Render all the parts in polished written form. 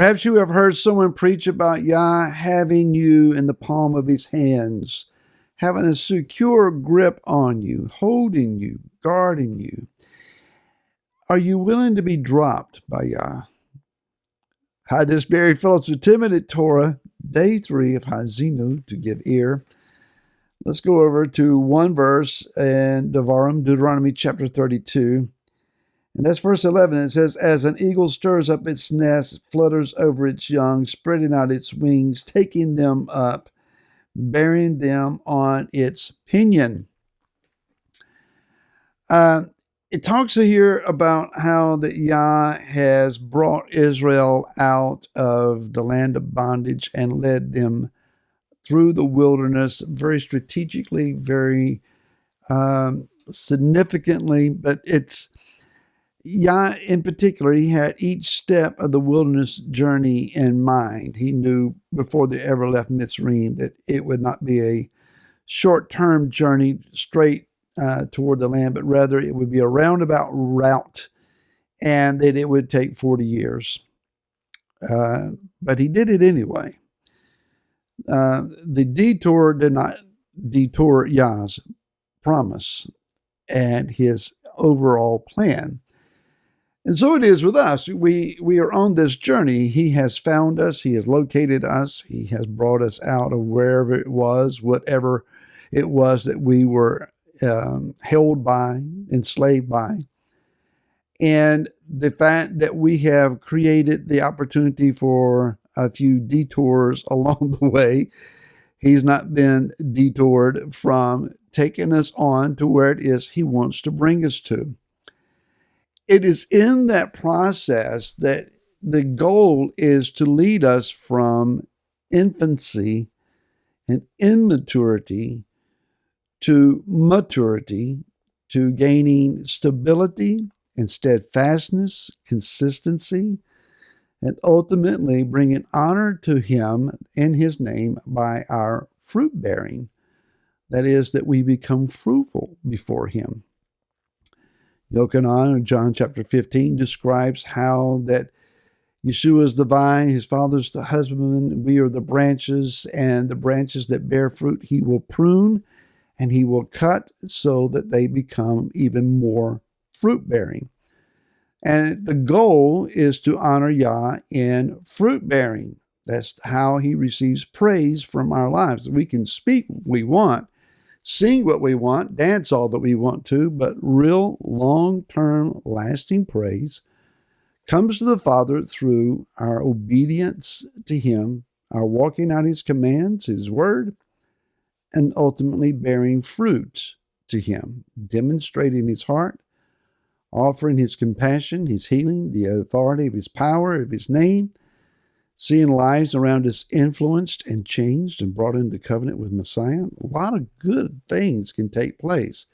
Perhaps you have heard someone preach about Yah having you in the palm of his hands, having a secure grip on you, holding you, guarding you. Are you willing to be dropped by Yah? Hi, this is Barry Phillips with 10-Minute Torah, day 3 of Hazinu, to give ear. Let's go over to one verse in Deuteronomy chapter 32. And that's verse 11. It says, "As an eagle stirs up its nest, flutters over its young, spreading out its wings, taking them up, bearing them on its pinion." It talks here about how that Yah has brought Israel out of the land of bondage and led them through the wilderness very strategically, very significantly. But it's Yah in particular, he had each step of the wilderness journey in mind. He knew before they ever left Mitzrayim that it would not be a short-term journey straight toward the land, but rather it would be a roundabout route, and that it would take 40 years. But he did it anyway. The detour did not detour Yah's promise and his overall plan. And so it is with us. We are on this journey. He has found us. He has located us. He has brought us out of wherever it was, whatever it was that we were held by, enslaved by. And the fact that we have created the opportunity for a few detours along the way, he's not been detoured from taking us on to where it is he wants to bring us to. It is in that process that the goal is to lead us from infancy and immaturity to maturity, to gaining stability and steadfastness, consistency, and ultimately bringing honor to him in his name by our fruit bearing. That is, that we become fruitful before him. Yochanan in John chapter 15 describes how that Yeshua is the vine, his father's the husbandman, we are the branches, and the branches that bear fruit he will prune and he will cut so that they become even more fruit-bearing. And the goal is to honor Yah in fruit-bearing. That's how he receives praise from our lives. We can speak what we want, sing what we want, dance all that we want to, but real long-term lasting praise comes to the Father through our obedience to him, our walking out his commands, his word, and ultimately bearing fruit to him, demonstrating his heart, offering his compassion, his healing, the authority of his power, of his name, seeing lives around us influenced and changed and brought into covenant with Messiah. A lot of good things can take place.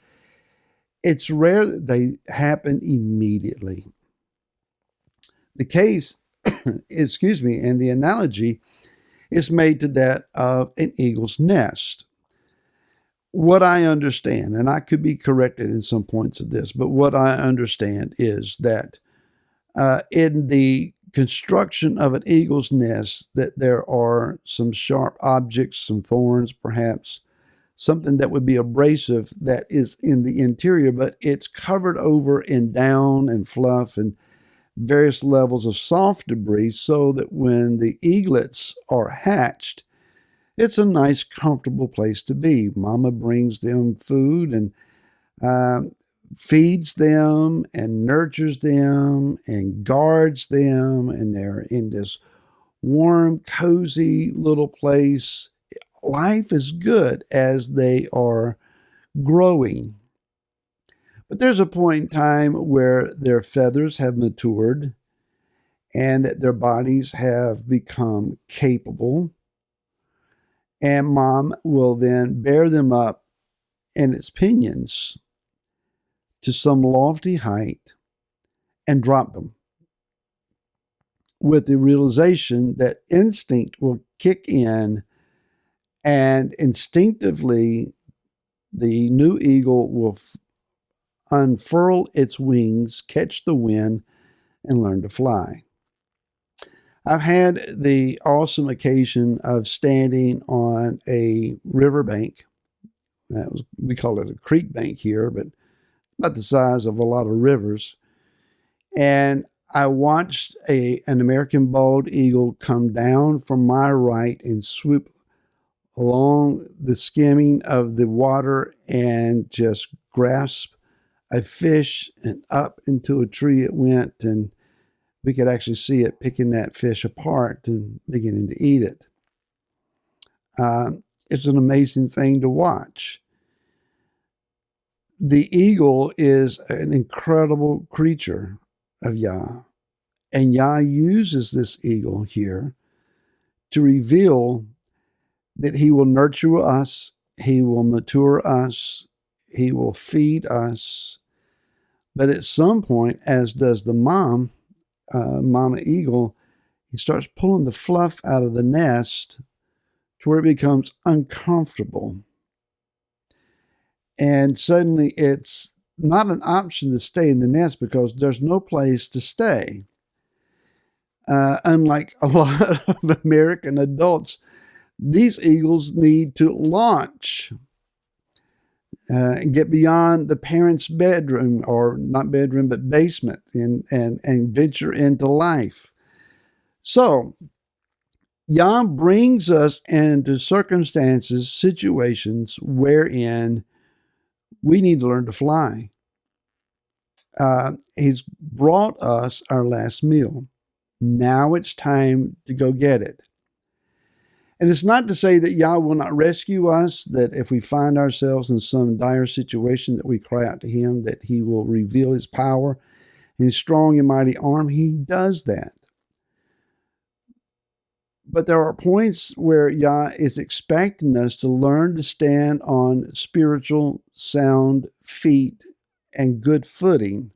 It's rare that they happen immediately. The case, and the analogy is made to that of an eagle's nest. What I understand, and I could be corrected in some points of this, but what I understand is that in the construction of an eagle's nest, that there are some sharp objects, some thorns, perhaps something that would be abrasive that is in the interior, but it's covered over in down and fluff and various levels of soft debris so that when the eaglets are hatched, it's a nice, comfortable place to be. Mama brings them food and feeds them and nurtures them and guards them, and they're in this warm, cozy little place. Life is good as they are growing. But there's a point in time where their feathers have matured and that their bodies have become capable. And mom will then bear them up in its pinions to some lofty height and drop them, with the realization that instinct will kick in, and instinctively the new eagle will unfurl its wings, catch the wind, and learn to fly. I've had the awesome occasion of standing on a riverbank. We call it a creek bank here, but about the size of a lot of rivers. And I watched an American bald eagle come down from my right and swoop along the skimming of the water and just grasp a fish, and up into a tree it went, and we could actually see it picking that fish apart and beginning to eat it. It's an amazing thing to watch. The eagle is an incredible creature of Yah, and Yah uses this eagle here to reveal that he will nurture us, he will mature us, he will feed us. But at some point, as does the mama eagle, he starts pulling the fluff out of the nest to where it becomes uncomfortable. And suddenly it's not an option to stay in the nest because there's no place to stay. Unlike a lot of American adults, these eagles need to launch and get beyond the parents' bedroom, or not bedroom, but basement, and venture into life. So, Yah brings us into circumstances, situations wherein we need to learn to fly. He's brought us our last meal. Now it's time to go get it. And it's not to say that Yah will not rescue us, that if we find ourselves in some dire situation that we cry out to him, that he will reveal his power and his strong and mighty arm. He does that. But there are points where Yah is expecting us to learn to stand on spiritual sound feet and good footing,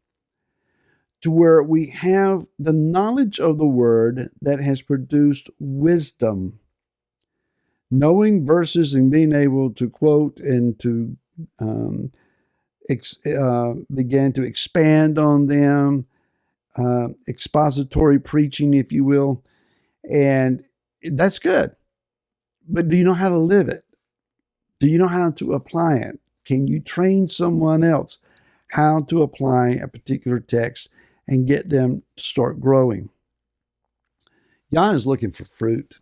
to where we have the knowledge of the word that has produced wisdom. Knowing verses and being able to quote and to begin to expand on them, expository preaching, if you will, and that's good. But do you know how to live it? Do you know how to apply it? Can you train someone else how to apply a particular text and get them to start growing? Yah is looking for fruit.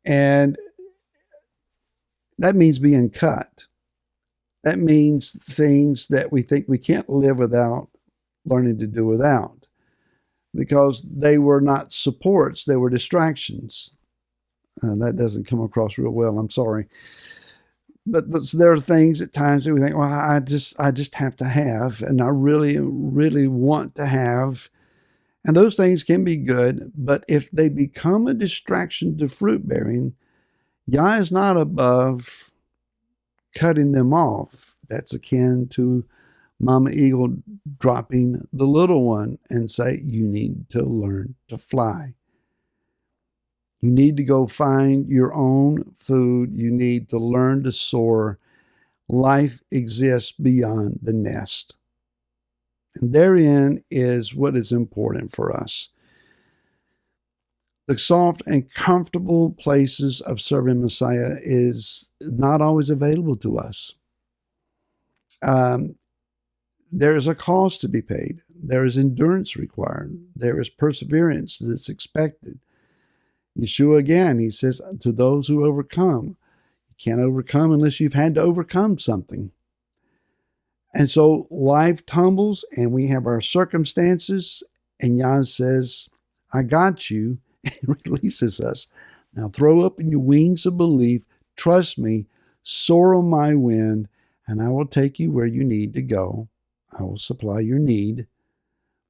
And that means being cut. That means things that we think we can't live without, learning to do without, because they were not supports, they were distractions. That doesn't come across real well, I'm sorry. But there are things at times that we think, well, I just have to have, and I really, really want to have. And those things can be good, but if they become a distraction to fruit bearing, Yah is not above cutting them off. That's akin to Mama Eagle dropping the little one and say, you need to learn to fly. You need to go find your own food. You need to learn to soar. Life exists beyond the nest. And therein is what is important for us. The soft and comfortable places of serving Messiah is not always available to us. There is a cost to be paid. There is endurance required. There is perseverance that's expected. Yeshua again, he says, to those who overcome. You can't overcome unless you've had to overcome something. And so life tumbles and we have our circumstances, and Yah says, I got you, and releases us. Now throw up in your wings of belief, trust me, soar on my wind, and I will take you where you need to go. I will supply your need,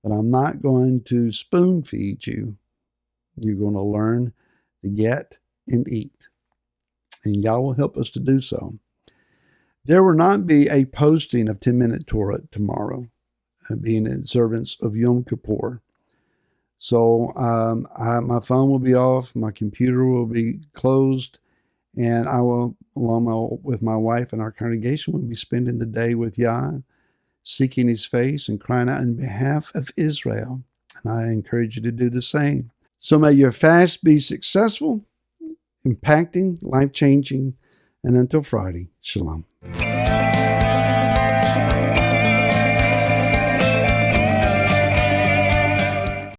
but I'm not going to spoon feed you. You're going to learn to get and eat, and Yah will help us to do so. There will not be a posting of 10-minute Torah tomorrow, being in observance of Yom Kippur. So my phone will be off, my computer will be closed, and I will, with my wife and our congregation, will be spending the day with Yah, seeking his face and crying out in behalf of Israel. And I encourage you to do the same. So may your fast be successful, impacting, life-changing, and until Friday, shalom.